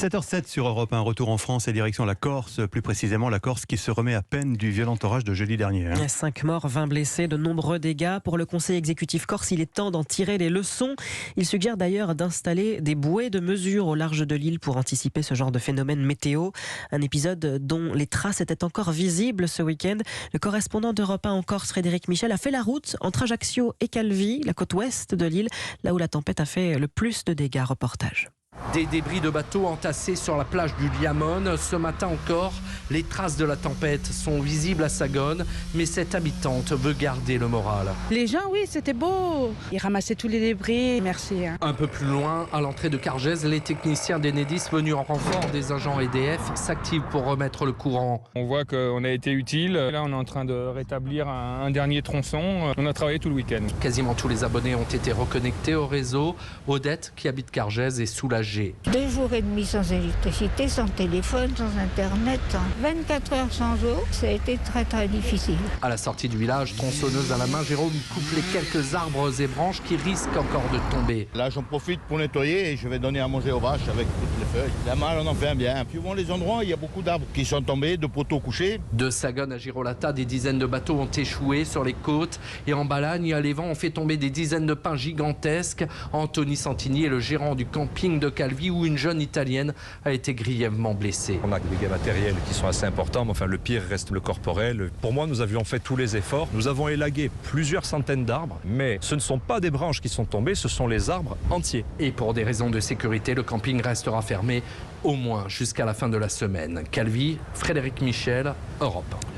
7h07 sur Europe 1, retour en France et direction la Corse, plus précisément la Corse qui se remet à peine du violent orage de jeudi dernier. 5 morts, 20 blessés, de nombreux dégâts. Pour le Conseil exécutif corse, il est temps d'en tirer les leçons. Il suggère d'ailleurs d'installer des bouées de mesure au large de l'île pour anticiper ce genre de phénomène météo. Un épisode dont les traces étaient encore visibles ce week-end. Le correspondant d'Europe 1 en Corse, Frédéric Michel, a fait la route entre Ajaccio et Calvi, la côte ouest de l'île, là où la tempête a fait le plus de dégâts. Reportage. Des débris de bateaux entassés sur la plage du Liamone. Ce matin encore, les traces de la tempête sont visibles à Sagone, mais cette habitante veut garder le moral. Les gens, oui, c'était beau. Ils ramassaient tous les débris, merci. Un peu plus loin, à l'entrée de Cargèse, les techniciens d'Enedis venus en renfort des agents EDF s'activent pour remettre le courant. On voit qu'on a été utile. Là, on est en train de rétablir un dernier tronçon. On a travaillé tout le week-end. Quasiment tous les abonnés ont été reconnectés au réseau. Odette, qui habite Cargèse, est soulagée. 2 jours et demi sans électricité, sans téléphone, sans internet, 24 heures sans eau, ça a été très très difficile. À la sortie du village, tronçonneuse à la main, Jérôme coupe les quelques arbres et branches qui risquent encore de tomber. Là, j'en profite pour nettoyer et je vais donner à manger aux vaches avec toutes les feuilles. La malle, on en fait un bien. Puis bon, les endroits, il y a beaucoup d'arbres qui sont tombés, de poteaux couchés. De Sagone à Girolata, des dizaines de bateaux ont échoué sur les côtes. Et en Balagne, les vents ont fait tomber des dizaines de pins gigantesques. Anthony Santini est le gérant du camping de Calvi où une jeune Italienne a été grièvement blessée. On a des dégâts matériels qui sont assez importants, mais enfin le pire reste le corporel. Pour moi, nous avions fait tous les efforts. Nous avons élagué plusieurs centaines d'arbres, mais ce ne sont pas des branches qui sont tombées, ce sont les arbres entiers. Et pour des raisons de sécurité, le camping restera fermé au moins jusqu'à la fin de la semaine. Calvi, Frédéric Michel, Europe 1.